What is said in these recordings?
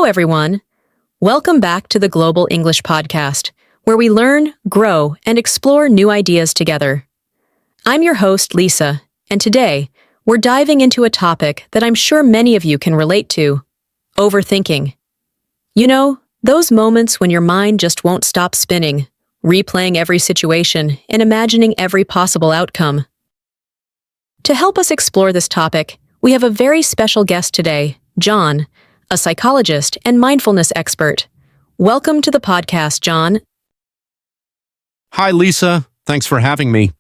everyone. Welcome back to the Global English Podcast, where we learn, grow, and explore new ideas together. I'm your host, Lisa, and today, we're diving into a topic that I'm sure many of you can relate to: overthinking. You know, those moments when your mind just won't stop spinning, replaying every situation and imagining every possible outcome. To help us explore this topic, we have a very special guest today, John, a psychologist and mindfulness expert. Welcome to the podcast, John. Hi, Lisa. Thanks for having me.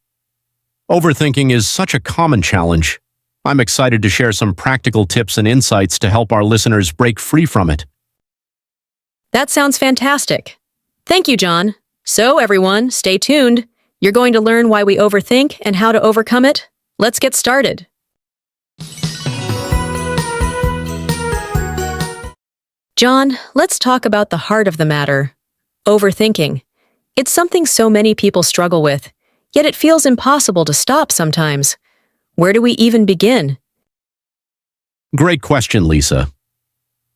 Overthinking is such a common challenge. I'm excited to share some practical tips and insights to help our listeners break free from it. That sounds fantastic. Thank you, John. So, everyone, stay tuned. You're going to learn why we overthink and how to overcome it. Let's get started. John, let's talk about the heart of the matter: overthinking. It's something so many people struggle with, yet it feels impossible to stop sometimes. Where do we even begin? Great question, Lisa.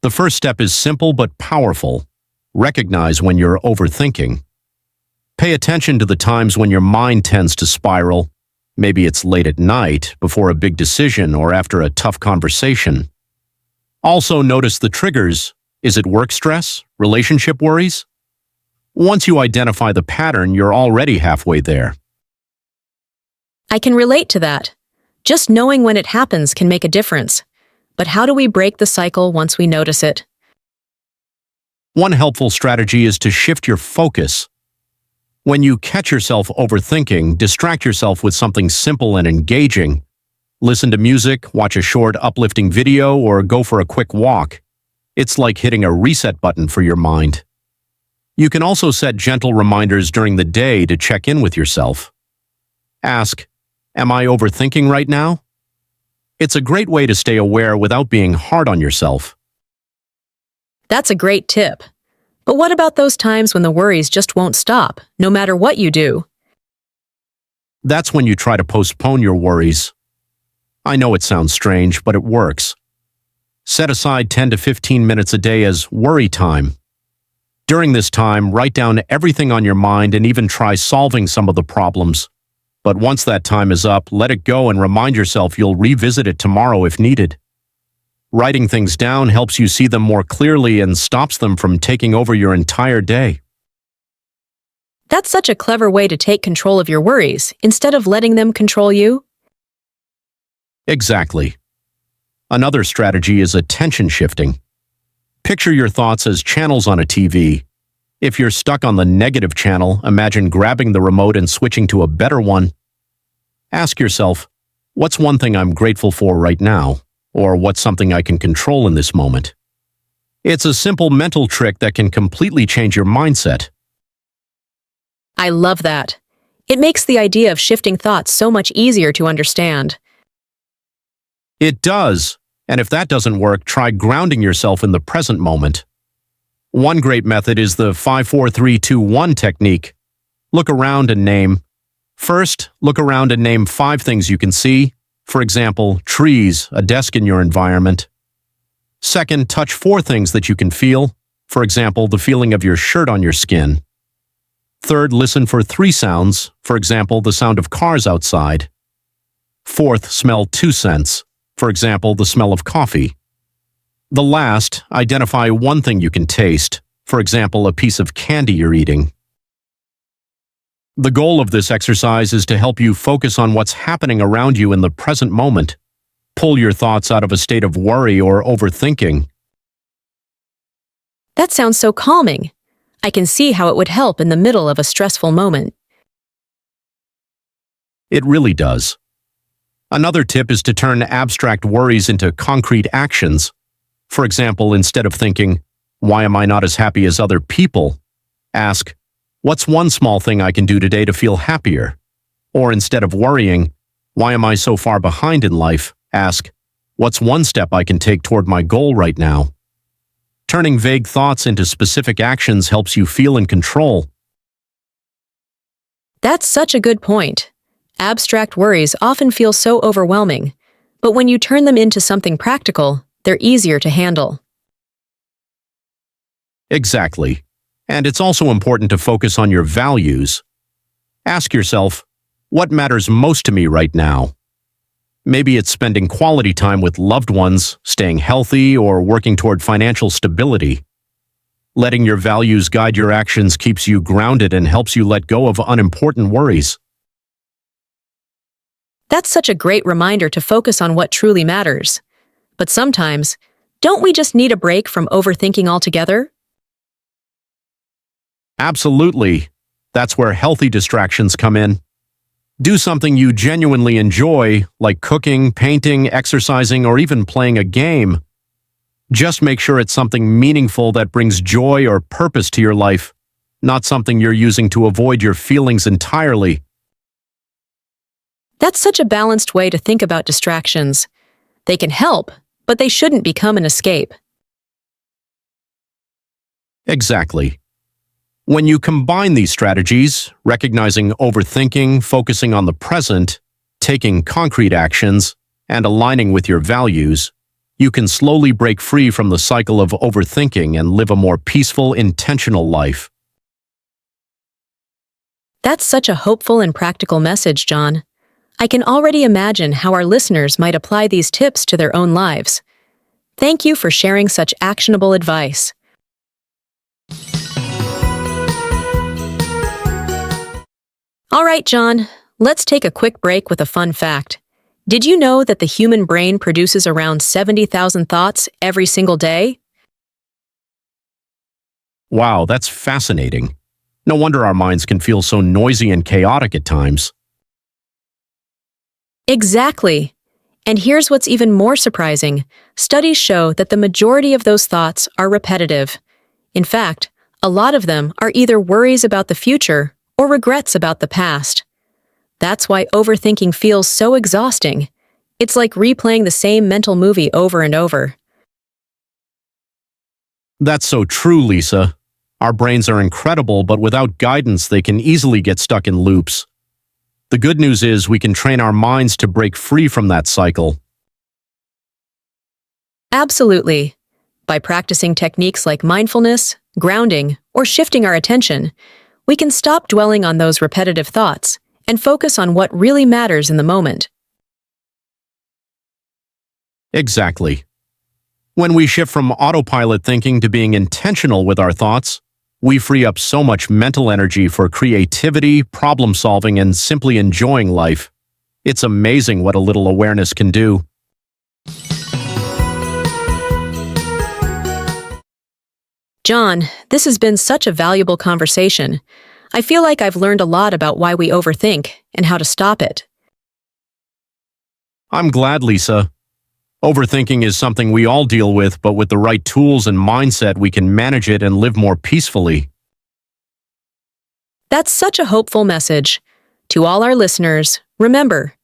The first step is simple but powerful. Recognize when you're overthinking. Pay attention to the times when your mind tends to spiral. Maybe it's late at night, before a big decision, or after a tough conversation. Also notice the triggers. Is it work stress? Relationship worries? Once you identify the pattern, you're already halfway there. I can relate to that. Just knowing when it happens can make a difference. But how do we break the cycle once we notice it? One helpful strategy is to shift your focus. When you catch yourself overthinking, distract yourself with something simple and engaging. Listen to music, watch a short, uplifting video, or go for a quick walk. It's like hitting a reset button for your mind. You can also set gentle reminders during the day to check in with yourself. Ask, am I overthinking right now? It's a great way to stay aware without being hard on yourself. That's a great tip. But what about those times when the worries just won't stop, no matter what you do? That's when you try to postpone your worries. I know it sounds strange, but it works. Set aside 10 to 15 minutes a day as worry time. During this time, write down everything on your mind and even try solving some of the problems. But once that time is up, let it go and remind yourself you'll revisit it tomorrow if needed. Writing things down helps you see them more clearly and stops them from taking over your entire day. That's such a clever way to take control of your worries instead of letting them control you. Exactly. Another strategy is attention shifting. Picture your thoughts as channels on a TV. If you're stuck on the negative channel, imagine grabbing the remote and switching to a better one. Ask yourself, what's one thing I'm grateful for right now? Or what's something I can control in this moment? It's a simple mental trick that can completely change your mindset. I love that. It makes the idea of shifting thoughts so much easier to understand. It does. And if that doesn't work, try grounding yourself in the present moment. One great method is the 5-4-3-2-1 technique. Look around and name. First, look around and name 5 things you can see. For example, trees, a desk in your environment. Second, touch 4 things that you can feel. For example, the feeling of your shirt on your skin. Third, listen for 3 sounds. For example, the sound of cars outside. Fourth, smell 2 scents. For example, the smell of coffee. The last, identify 1 thing you can taste. For example, a piece of candy you're eating. The goal of this exercise is to help you focus on what's happening around you in the present moment. Pull your thoughts out of a state of worry or overthinking. That sounds so calming. I can see how it would help in the middle of a stressful moment. It really does. Another tip is to turn abstract worries into concrete actions. For example, instead of thinking, why am I not as happy as other people? Ask, what's one small thing I can do today to feel happier? Or instead of worrying, why am I so far behind in life? Ask, what's one step I can take toward my goal right now? Turning vague thoughts into specific actions helps you feel in control. That's such a good point. Abstract worries often feel so overwhelming, but when you turn them into something practical, they're easier to handle. Exactly. And it's also important to focus on your values. Ask yourself, what matters most to me right now? Maybe it's spending quality time with loved ones, staying healthy, or working toward financial stability. Letting your values guide your actions keeps you grounded and helps you let go of unimportant worries. That's such a great reminder to focus on what truly matters. But sometimes, don't we just need a break from overthinking altogether? Absolutely. That's where healthy distractions come in. Do something you genuinely enjoy, like cooking, painting, exercising, or even playing a game. Just make sure it's something meaningful that brings joy or purpose to your life, not something you're using to avoid your feelings entirely. That's such a balanced way to think about distractions. They can help, but they shouldn't become an escape. Exactly. When you combine these strategies, recognizing overthinking, focusing on the present, taking concrete actions, and aligning with your values, you can slowly break free from the cycle of overthinking and live a more peaceful, intentional life. That's such a hopeful and practical message, John. I can already imagine how our listeners might apply these tips to their own lives. Thank you for sharing such actionable advice. All right, John, let's take a quick break with a fun fact. Did you know that the human brain produces around 70,000 thoughts every single day? Wow, that's fascinating. No wonder our minds can feel so noisy and chaotic at times. Exactly. And here's what's even more surprising. Studies show that the majority of those thoughts are repetitive. In fact, a lot of them are either worries about the future or regrets about the past. That's why overthinking feels so exhausting. It's like replaying the same mental movie over and over. That's so true, Lisa. Our brains are incredible, but without guidance, they can easily get stuck in loops. The good news is we can train our minds to break free from that cycle. Absolutely. By practicing techniques like mindfulness, grounding, or shifting our attention, we can stop dwelling on those repetitive thoughts and focus on what really matters in the moment. Exactly. When we shift from autopilot thinking to being intentional with our thoughts, we free up so much mental energy for creativity, problem solving, and simply enjoying life. It's amazing what a little awareness can do. John, this has been such a valuable conversation. I feel like I've learned a lot about why we overthink and how to stop it. I'm glad, Lisa. Overthinking is something we all deal with, but with the right tools and mindset, we can manage it and live more peacefully. That's such a hopeful message. To all our listeners, remember,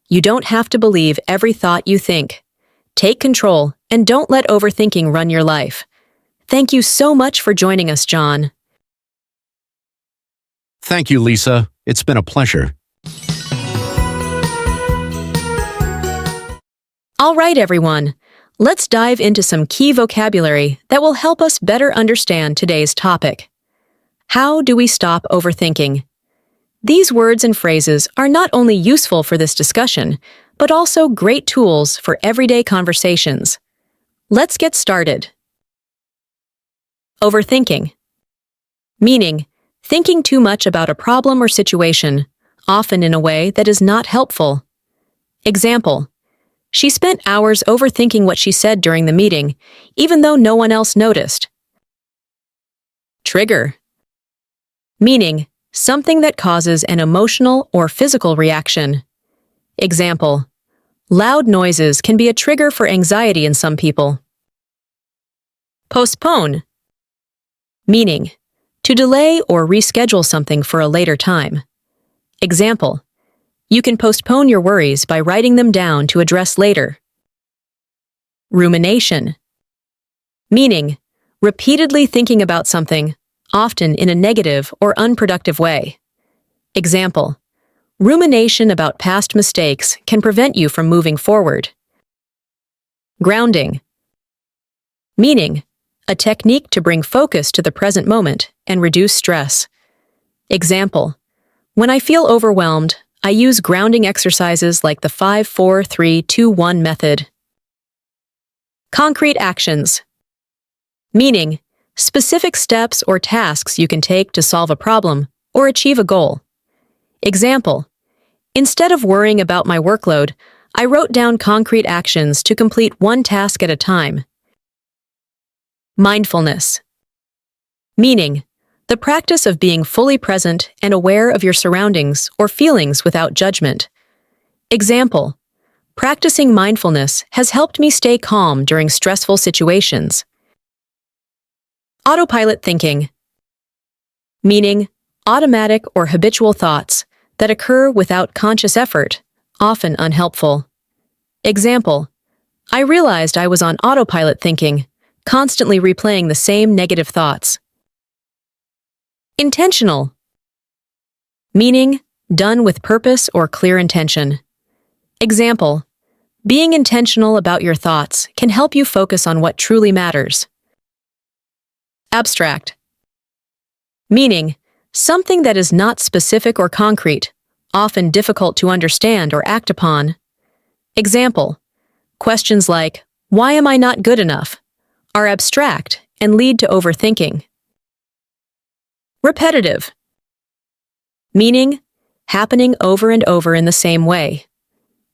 you don't have to believe every thought you think. Take control and don't let overthinking run your life. Thank you so much for joining us, John. Thank you, Lisa. It's been a pleasure. All right, everyone. Let's dive into some key vocabulary that will help us better understand today's topic. How do we stop overthinking? These words and phrases are not only useful for this discussion, but also great tools for everyday conversations. Let's get started. Overthinking. Meaning, thinking too much about a problem or situation, often in a way that is not helpful. Example: she spent hours overthinking what she said during the meeting, even though no one else noticed. Trigger. Meaning, something that causes an emotional or physical reaction. Example: loud noises can be a trigger for anxiety in some people. Postpone. Meaning, to delay or reschedule something for a later time. Example: you can postpone your worries by writing them down to address later. Rumination. Meaning, repeatedly thinking about something, often in a negative or unproductive way. Example: rumination about past mistakes can prevent you from moving forward. Grounding. Meaning, a technique to bring focus to the present moment and reduce stress. Example: when I feel overwhelmed, I use grounding exercises like the 5-4-3-2-1 method. Concrete actions, meaning specific steps or tasks you can take to solve a problem or achieve a goal. Example: instead of worrying about my workload, I wrote down concrete actions to complete one task at a time. Mindfulness, meaning the practice of being fully present and aware of your surroundings or feelings without judgment. Example: practicing mindfulness has helped me stay calm during stressful situations. Autopilot thinking, meaning automatic or habitual thoughts that occur without conscious effort, often unhelpful. Example: I realized I was on autopilot thinking, constantly replaying the same negative thoughts. Intentional, meaning done with purpose or clear intention. Example: being intentional about your thoughts can help you focus on what truly matters. Abstract, meaning something that is not specific or concrete, often difficult to understand or act upon. Example: questions like, "Why am I not good enough?" are abstract and lead to overthinking. Repetitive, meaning happening over and over in the same way.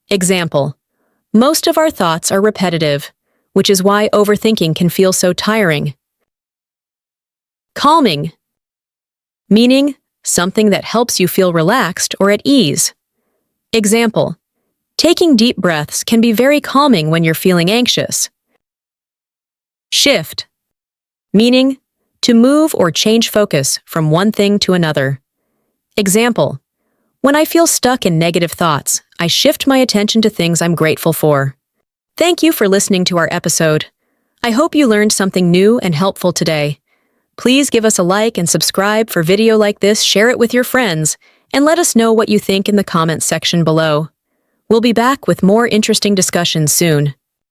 Example: most of our thoughts are repetitive, which is why overthinking can feel so tiring. Calming, meaning something that helps you feel relaxed or at ease. Example: taking deep breaths can be very calming when you're feeling anxious. Shift, meaning to move or change focus from one thing to another. Example: when I feel stuck in negative thoughts, I shift my attention to things I'm grateful for. Thank you for listening to our episode. I hope you learned something new and helpful today. Please give us a like and subscribe for video like this, share it with your friends, and let us know what you think in the comments section below. We'll be back with more interesting discussions soon.